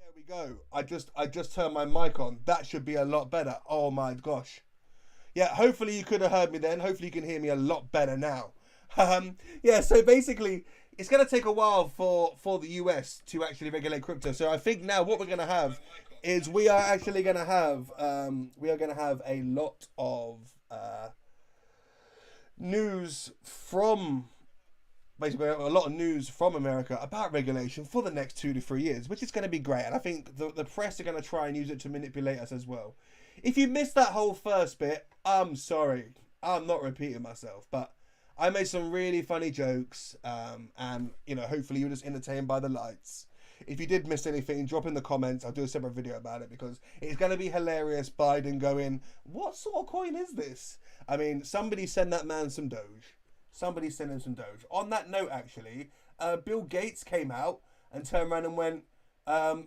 There we go. I just turned my mic on. That should be a lot better. Oh my gosh. Yeah, hopefully you could have heard me then. Hopefully you can hear me a lot better now. Yeah, so basically it's going to take a while for the US to actually regulate crypto. So I think now what we're going to have is we are actually going to have a lot of news from basically a lot of news from America about regulation for the next 2 to 3 years, which is going to be great. And I think the press are going to try and use it to manipulate us as well. If you missed that whole first bit, I'm sorry. I'm not repeating myself, but I made some really funny jokes, and hopefully you're just entertained by the lights. If you did miss anything, drop in the comments. I'll do a separate video about it because it's going to be hilarious. Biden going, "What sort of coin is this?" I mean, somebody send that man some Doge. Somebody send him some Doge. On that note, actually, Bill Gates came out and turned around and went,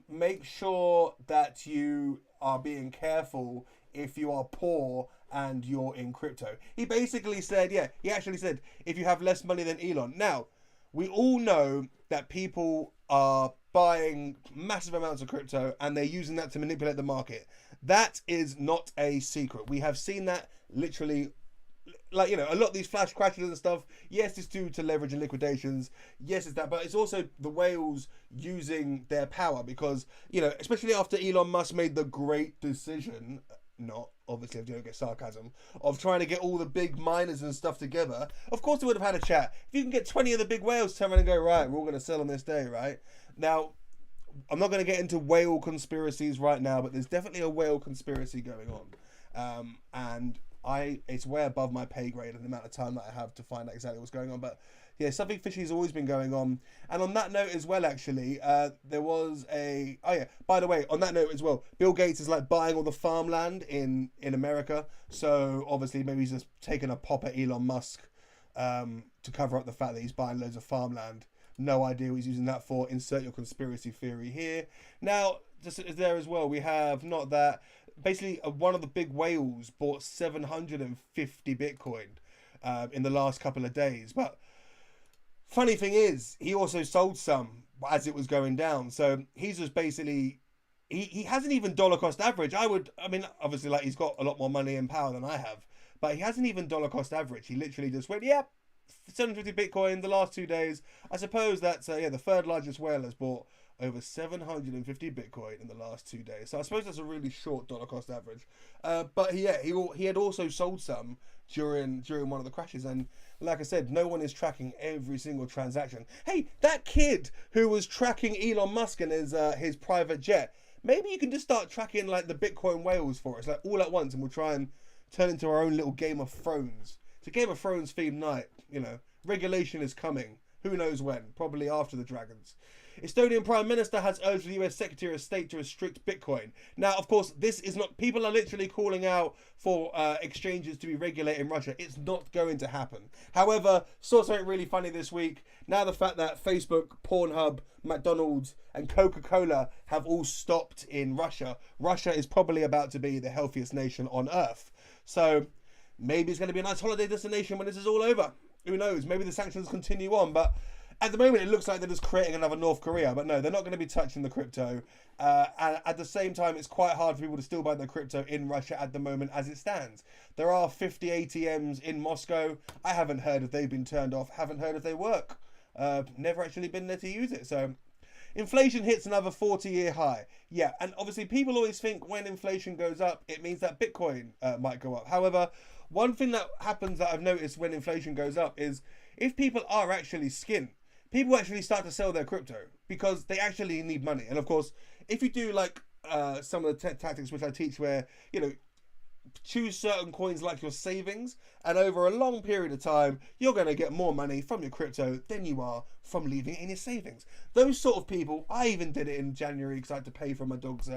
make sure that you are being careful if you are poor and you're in crypto. He basically said, he actually said, if you have less money than Elon. Now, we all know that people are buying massive amounts of crypto and they're using that to manipulate the market. That is not a secret. We have seen that literally, like, a lot of these flash crashes and stuff. Yes, it's due to leverage and liquidations. Yes, it's that, but it's also the whales using their power because, especially after Elon Musk made the great decision, not obviously, I don't get sarcasm, of trying to get all the big miners and stuff together. Of course, they would have had a chat. If you can get 20 of the big whales turn around and go, right, we're all going to sell on this day, right? Now, I'm not going to get into whale conspiracies right now, but there's definitely a whale conspiracy going on. And it's way above my pay grade and the amount of time that I have to find out exactly what's going on. But yeah, something fishy has always been going on. And on that note as well, actually, there was by the way, on that note as well, Bill Gates is like buying all the farmland in America. So obviously maybe he's just taking a pop at Elon Musk to cover up the fact that he's buying loads of farmland. No idea what he's using that for. Insert your conspiracy theory here. Now, just there as well, we have not that. Basically, one of the big whales bought 750 Bitcoin in the last couple of days. But funny thing is, he also sold some as it was going down. So he's just basically, he hasn't even dollar cost average. I mean, obviously, like, he's got a lot more money and power than I have. But he hasn't even dollar cost average. He literally just went, 750 Bitcoin the last 2 days. I suppose that's, the third largest whale has bought over 750 Bitcoin in the last 2 days. So I suppose that's a really short dollar cost average. But he had also sold some during one of the crashes. And like I said, no one is tracking every single transaction. Hey, that kid who was tracking Elon Musk and his private jet, maybe you can just start tracking like the Bitcoin whales for us, like all at once, and we'll try and turn into our own little Game of Thrones. It's a Game of Thrones themed night, Regulation is coming. Who knows when? Probably after the dragons. Estonian Prime Minister has urged the US Secretary of State to restrict Bitcoin. Now, of course, this is not... People are literally calling out for exchanges to be regulated in Russia. It's not going to happen. However, saw something really funny this week. Now the fact that Facebook, Pornhub, McDonald's and Coca-Cola have all stopped in Russia. Russia is probably about to be the healthiest nation on earth. So maybe it's going to be a nice holiday destination when this is all over. Who knows? Maybe the sanctions continue on, but at the moment it looks like they're just creating another North Korea. But no, they're not going to be touching the crypto. And at the same time, it's quite hard for people to still buy their crypto in Russia at the moment as it stands. There are 50 ATMs in Moscow. I haven't heard if they've been turned off. Haven't heard if they work. Never actually been there to use it. So inflation hits another 40-year high. Yeah, and obviously people always think when inflation goes up, it means that Bitcoin might go up. However, one thing that happens that I've noticed when inflation goes up is if people are actually skint, people actually start to sell their crypto because they actually need money. And of course, if you do like some of the tactics which I teach where, choose certain coins like your savings, and over a long period of time, you're going to get more money from your crypto than you are from leaving it in your savings. Those sort of people, I even did it in January because I had to pay for my dog's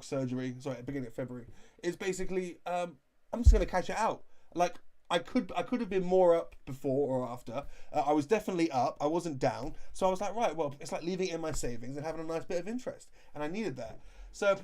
surgery. Sorry, at the beginning of February. It's basically, I'm just going to cash it out. Like, I could have been more up before or after. I was definitely up. I wasn't down. So I was like, right, well, it's like leaving it in my savings and having a nice bit of interest. And I needed that. So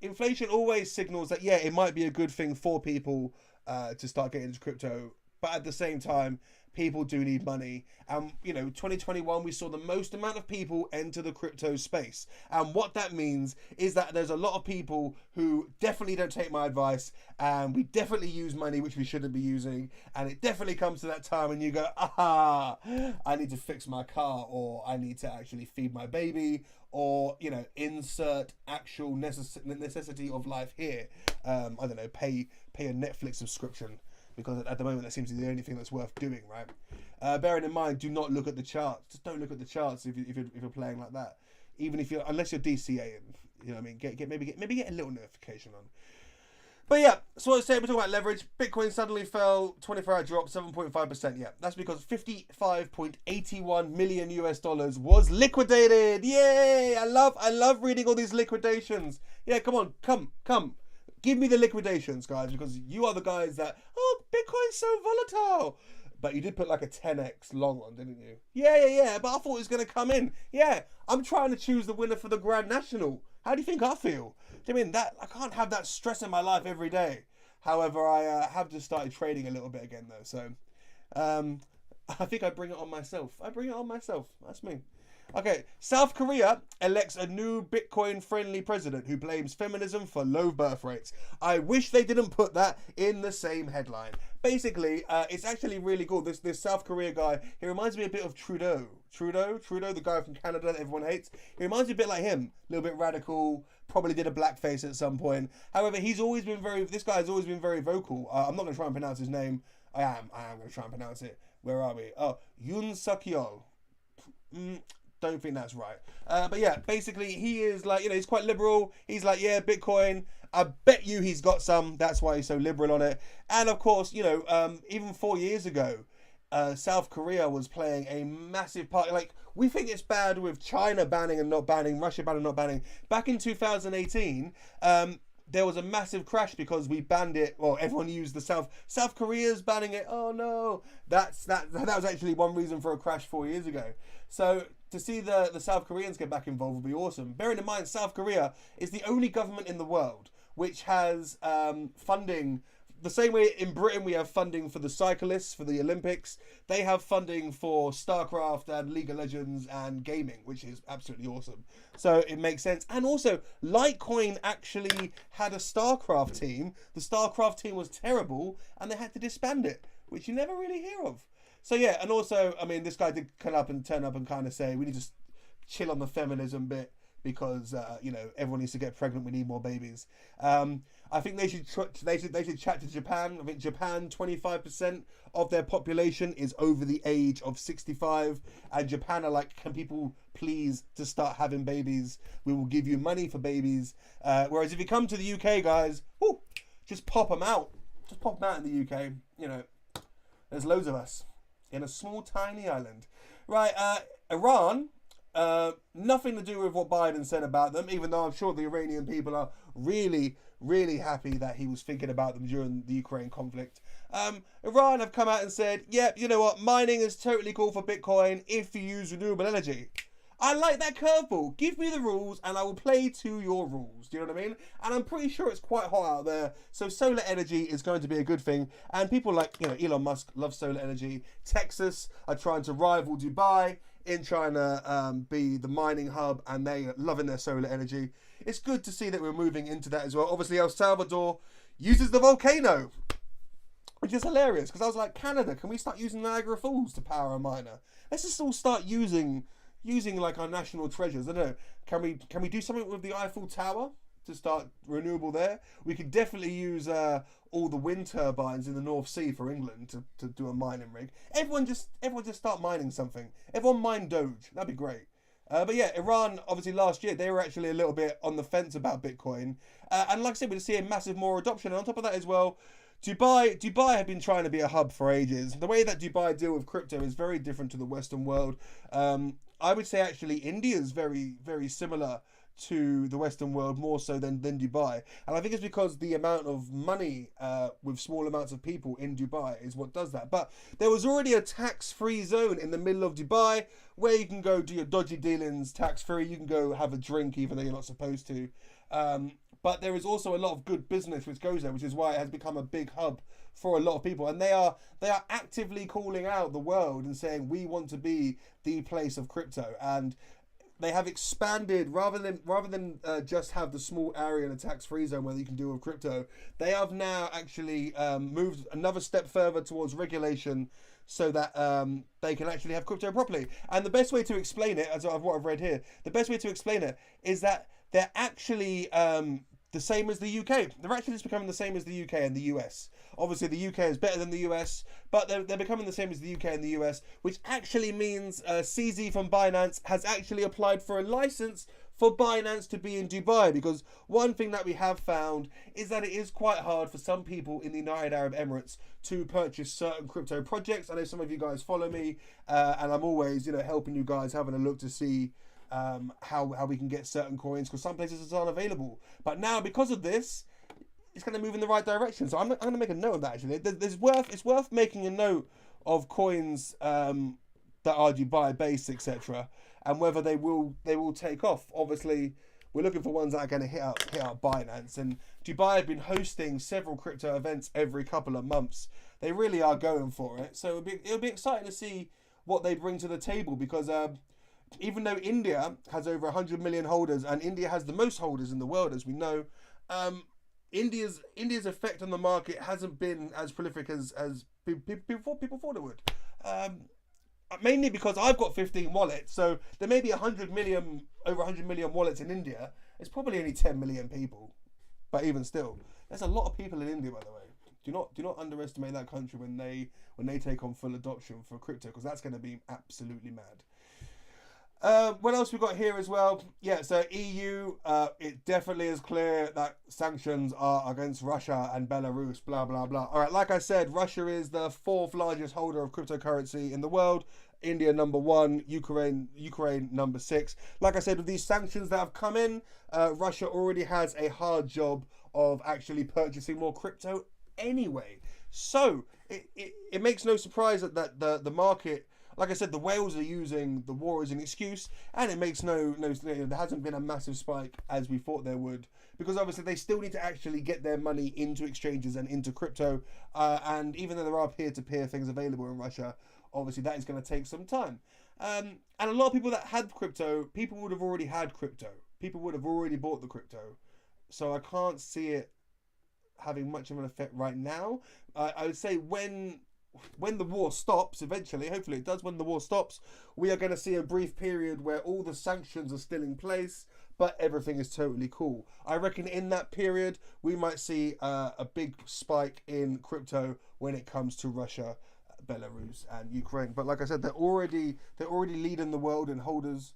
inflation always signals that, it might be a good thing for people to start getting into crypto but at the same time, people do need money. And, 2021, we saw the most amount of people enter the crypto space. And what that means is that there's a lot of people who definitely don't take my advice, and we definitely use money which we shouldn't be using. And it definitely comes to that time when you go, I need to fix my car, or I need to actually feed my baby, or, insert actual necessity of life here. I don't know, pay a Netflix subscription. Because at the moment that seems to be the only thing that's worth doing, right? Bearing in mind, do not look at the charts. Just don't look at the charts if you're playing like that. Even if unless you're DCAing, you know what I mean. Maybe get a little notification on. But yeah, so what I was saying, we're talking about leverage. Bitcoin suddenly fell, 24-hour drop, 7.5%. Yeah, that's because $55.81 million was liquidated. Yay! I love reading all these liquidations. Yeah, come on, come. Give me the liquidations, guys, because you are the guys that, Bitcoin's so volatile. But you did put like a 10x long on, didn't you? Yeah, but I thought it was going to come in. Yeah, I'm trying to choose the winner for the Grand National. How do you think I feel? Do you mean that I can't have that stress in my life every day? However, I have just started trading a little bit again, though. So I think I bring it on myself. That's me. Okay, South Korea elects a new Bitcoin-friendly president who blames feminism for low birth rates. I wish they didn't put that in the same headline. Basically, it's actually really cool. This South Korea guy, he reminds me a bit of Trudeau, the guy from Canada that everyone hates. He reminds me a bit like him, a little bit radical, probably did a blackface at some point. However, this guy has always been very vocal. I'm not going to try and pronounce his name. I am going to try and pronounce it. Where are we? Oh, Yoon Suk-yeol. Don't think that's right. But yeah, basically he is like, he's quite liberal. He's like, yeah, Bitcoin. I bet you he's got some. That's why he's so liberal on it. And of course, even 4 years ago, South Korea was playing a massive part. Like, we think it's bad with China banning and not banning, Russia banning and not banning. Back in 2018, there was a massive crash because we banned it. Well, everyone used the South Korea's banning it. Oh no, that was actually one reason for a crash 4 years ago. So to see the South Koreans get back involved would be awesome. Bearing in mind, South Korea is the only government in the world which has funding. The same way in Britain we have funding for the cyclists, for the Olympics, they have funding for StarCraft and League of Legends and gaming, which is absolutely awesome. So it makes sense. And also, Litecoin actually had a StarCraft team. The StarCraft team was terrible and they had to disband it, which you never really hear of. So yeah, and also, I mean, this guy did turn up and kind of say, we need to chill on the feminism bit because, everyone needs to get pregnant, we need more babies. I think they should chat to Japan. I think Japan, 25% of their population is over the age of 65, and Japan are like, can people please to start having babies? We will give you money for babies. Whereas if you come to the UK, guys, just pop them out. Just pop them out in the UK. There's loads of us in a small, tiny island. Right, Iran. Nothing to do with what Biden said about them, even though I'm sure the Iranian people are really, really happy that he was thinking about them during the Ukraine conflict. Iran have come out and said, yep, you know what, mining is totally cool for Bitcoin if you use renewable energy. I like that curveball. Give me the rules and I will play to your rules. Do you know what I mean? And I'm pretty sure it's quite hot out there. So solar energy is going to be a good thing. And people like, Elon Musk love solar energy. Texas are trying to rival Dubai in trying to be the mining hub, and they are loving their solar energy. It's good to see that we're moving into that as well. Obviously, El Salvador uses the volcano, which is hilarious because I was like, Canada, can we start using Niagara Falls to power a miner? Let's just all start using like our national treasures. I don't know. Can we do something with the Eiffel Tower to start renewable there? We could definitely use all the wind turbines in the North Sea for England to do a mining rig. Everyone just start mining something. Everyone mine Doge. That'd be great. But yeah, Iran, obviously last year, they were actually a little bit on the fence about Bitcoin. And like I said, we're seeing massive more adoption. And on top of that as well, Dubai have been trying to be a hub for ages. The way that Dubai deal with crypto is very different to the Western world. I would say actually India is very, very similar to the Western world more so than Dubai. And I think it's because the amount of money with small amounts of people in Dubai is what does that. But there was already a tax-free zone in the middle of Dubai where you can go do your dodgy dealings tax-free. You can go have a drink even though you're not supposed to. But there is also a lot of good business which goes there, which is why it has become a big hub for a lot of people. And they are actively calling out the world and saying, we want to be the place of crypto. And they have expanded rather than just have the small area in a tax-free zone where you can deal with crypto. They have now actually moved another step further towards regulation so that they can actually have crypto properly. And the best way to explain it, as what I've read here, the best way to explain it is that they're actually the same as the UK. They're actually just becoming the same as the UK and the US. Obviously, the UK is better than the US, but they're becoming the same as the UK and the US, which actually means CZ from Binance has actually applied for a license for Binance to be in Dubai, because one thing that we have found is that it is quite hard for some people in the United Arab Emirates to purchase certain crypto projects. I know some of you guys follow me, and I'm always, helping you guys, having a look to see how we can get certain coins, because some places it's unavailable. But now, because of this, it's going to move in the right direction. So I'm going to make a note of that. Actually, it's worth making a note of coins that are Dubai based, etc., and whether they will take off. Obviously, we're looking for ones that are going to hit up Binance, and Dubai have been hosting several crypto events every couple of months. They really are going for it. So it'll be exciting to see what they bring to the table, because even though India has over 100 million holders, and India has the most holders in the world, as we know, India's effect on the market hasn't been as prolific as people thought it would. Mainly because I've got 15 wallets, so there may be over 100 million wallets in India. It's probably only 10 million people, but even still, there's a lot of people in India, by the way. Do not underestimate that country when they take on full adoption for crypto, because that's going to be absolutely mad. What else we got here as well? Yeah, so EU, it definitely is clear that sanctions are against Russia and Belarus, blah, blah, blah. All right, like I said, Russia is the 4th largest holder of cryptocurrency in the world. India number 1, Ukraine number 6. Like I said, with these sanctions that have come in, Russia already has a hard job of actually purchasing more crypto anyway. So it makes no surprise that the market, like I said, the whales are using the war as an excuse, and it makes no there hasn't been a massive spike as we thought there would, because obviously they still need to actually get their money into exchanges and into crypto, and even though there are peer-to-peer things available in Russia, obviously that is going to take some time. And a lot of people that had crypto, people would have already had crypto. People would have already bought the crypto. So I can't see it having much of an effect right now. I would say when the war stops, eventually, hopefully it does, when the war stops, we are going to see a brief period where all the sanctions are still in place, but everything is totally cool. I reckon in that period, we might see a big spike in crypto when it comes to Russia, Belarus and Ukraine. But like I said, they're already leading the world in holders,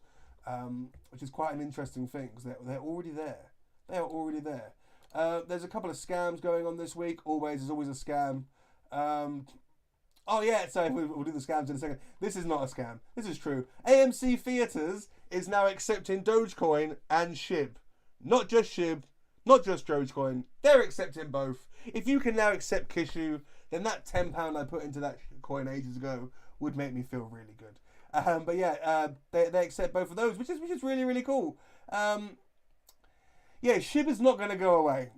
which is quite an interesting thing, because they're already there. They are already there. There's a couple of scams going on this week. There's always a scam. Oh yeah, so we'll do the scams in a second. This is not a scam. This is true. AMC Theatres is now accepting Dogecoin and SHIB. Not just SHIB, not just Dogecoin. They're accepting both. If you can now accept Kishu, then that £10 I put into that coin ages ago would make me feel really good. But yeah, they accept both of those, which is really, really cool. Yeah, SHIB is not going to go away.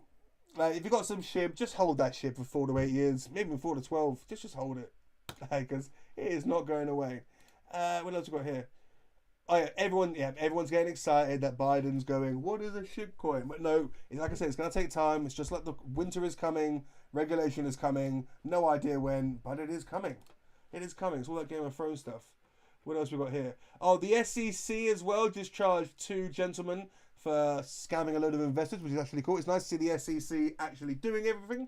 Like, if you got some SHIB, just hold that SHIB for 4 to 8 years, maybe even 4 to 12. Just hold it, because it is not going away. What else we got here? Oh yeah, everyone's getting excited that Biden's going, what is a SHIB coin? But no, like I said, it's going to take time. It's just like the winter is coming, regulation is coming. No idea when, but it is coming. It is coming. It's all that Game of Thrones stuff. What else we got here? Oh, the SEC as well just charged 2 gentlemen for scamming a load of investors, which is actually cool. It's nice to see the SEC actually doing everything.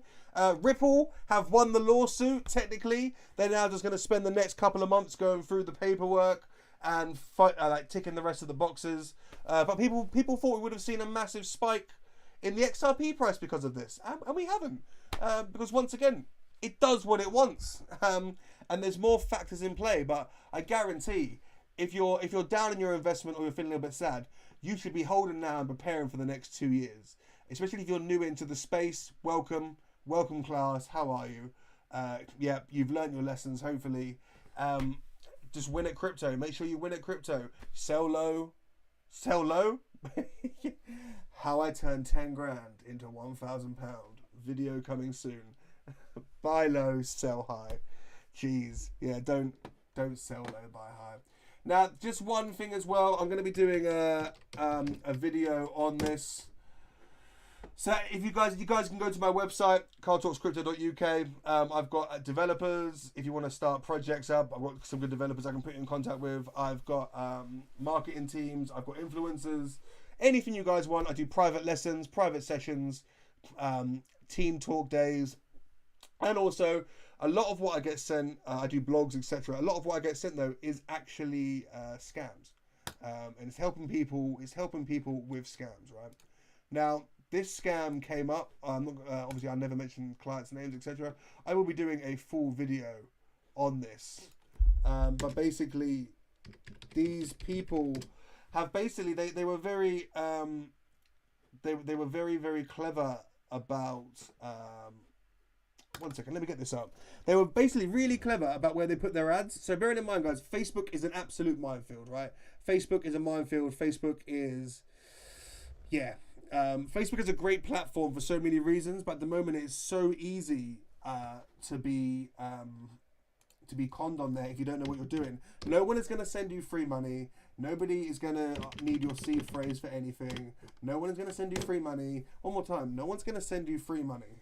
Ripple have won the lawsuit, technically. They're now just going to spend the next couple of months going through the paperwork and ticking the rest of the boxes. But people thought we would have seen a massive spike in the XRP price because of this. And we haven't. Because once again, it does what it wants. And there's more factors in play. But I guarantee if you're down in your investment or you're feeling a little bit sad, you should be holding now and preparing for the next 2 years. Especially if you're new into the space. Welcome class. How are you? Yeah, you've learned your lessons. Hopefully, just win at crypto. Make sure you win at crypto. Sell low. How I turned 10 grand into £1,000. Video coming soon. Buy low, sell high. Jeez, yeah, don't sell low, buy high. Now, just one thing as well. I'm going to be doing a video on this. So if you guys can go to my website, carltalkscrypto.uk. I've got developers. If you want to start projects up, I've got some good developers I can put you in contact with. I've got marketing teams. I've got influencers. Anything you guys want. I do private lessons, private sessions, team talk days, and also a lot of what I get sent. I do blogs, etc. A lot of what I get sent though is actually scams, and it's helping people. It's helping people with scams, right? Now, this scam came up. Obviously, I never mentioned clients' names, etc. I will be doing a full video on this, but basically, these people have basically they were very they were very clever about. One second, let me get this up. They were basically really clever about where they put their ads. So bearing in mind, guys, Facebook is an absolute minefield, right? Facebook is a minefield. Facebook is, yeah. Facebook is a great platform for so many reasons, but at the moment it's so easy to be conned on there if you don't know what you're doing. No one is going to send you free money. Nobody is going to need your seed phrase for anything. No one is going to send you free money. One more time, no one's going to send you free money,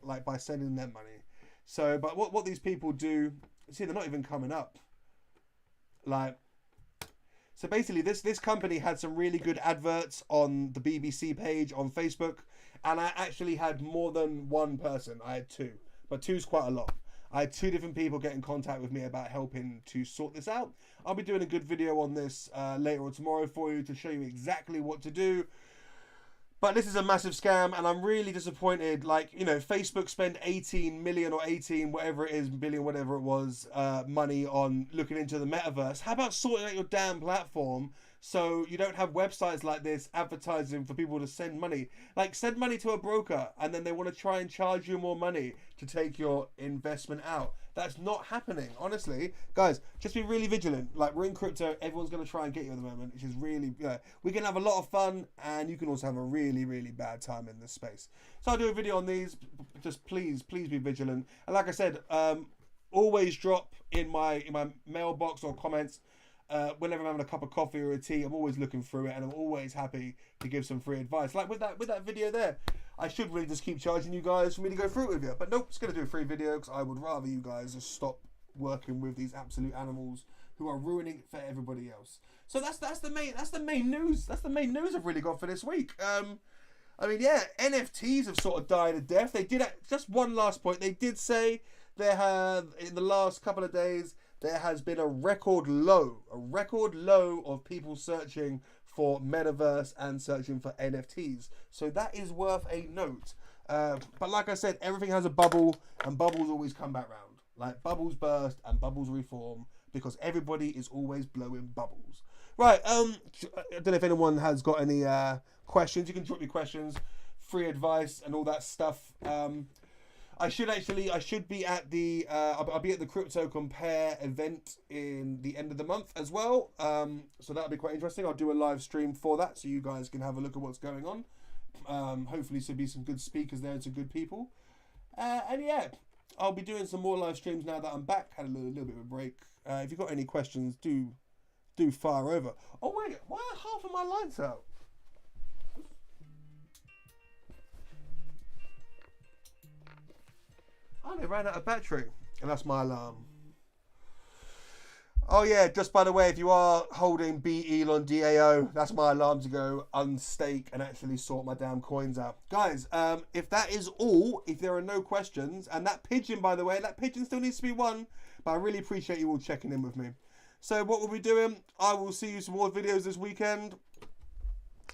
like by sending them money. So, but what these people do, see, they're not even coming up. Like, so basically, this company had some really good adverts on the BBC page on Facebook, and I actually had more than one person. I had two, but two's quite a lot. I had 2 different people get in contact with me about helping to sort this out. I'll be doing a good video on this later or tomorrow for you to show you exactly what to do. But this is a massive scam, and I'm really disappointed. Like, you know, Facebook spent 18 million or 18, whatever it is, billion, whatever it was, money on looking into the metaverse. How about sorting out your damn platform so you don't have websites like this advertising for people to send money? Like, send money to a broker, and then they want to try and charge you more money to take your investment out. That's not happening, honestly. Guys, just be really vigilant. Like, we're in crypto. Everyone's going to try and get you at the moment, which is really, we can have a lot of fun, and you can also have a really, really bad time in this space. So I'll do a video on these. Just please be vigilant. And like I said, always drop in my mailbox or comments whenever I'm having a cup of coffee or a tea. I'm always looking through it, and I'm always happy to give some free advice. Like with that video there, I should really just keep charging you guys for me to go through it with you. But nope, just going to do a free video because I would rather you guys just stop working with these absolute animals who are ruining it for everybody else. So that's the main news. That's the main news I've really got for this week. I mean, yeah, NFTs have sort of died a death. They did, just one last point, they did say there have, in the last couple of days, there has been a record low of people searching for metaverse and searching for NFTs. So that is worth a note. But like I said, everything has a bubble, and bubbles always come back round. Like, bubbles burst and bubbles reform, because everybody is always blowing bubbles. Right, I don't know if anyone has got any questions. You can drop your questions, free advice and all that stuff. I should be at the I'll be at the Crypto Compare event in the end of the month as well. So that'll be quite interesting. I'll do a live stream for that, so you guys can have a look at what's going on. Hopefully there'll be some good speakers there and some good people. And yeah, I'll be doing some more live streams now that I'm back. Had a little bit of a break. If you've got any questions, do fire over. Oh wait, why are half of my lights out? Oh, they ran out of battery. And that's my alarm. Oh yeah, just by the way, if you are holding B Elon DAO, that's my alarm to go unstake and actually sort my damn coins out. Guys, if that is all, if there are no questions, and that pigeon, by the way, that pigeon still needs to be won, but I really appreciate you all checking in with me. So what we'll be doing, I will see you some more videos this weekend.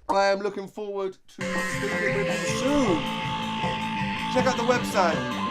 I am looking forward to speaking with you soon. Check out the website.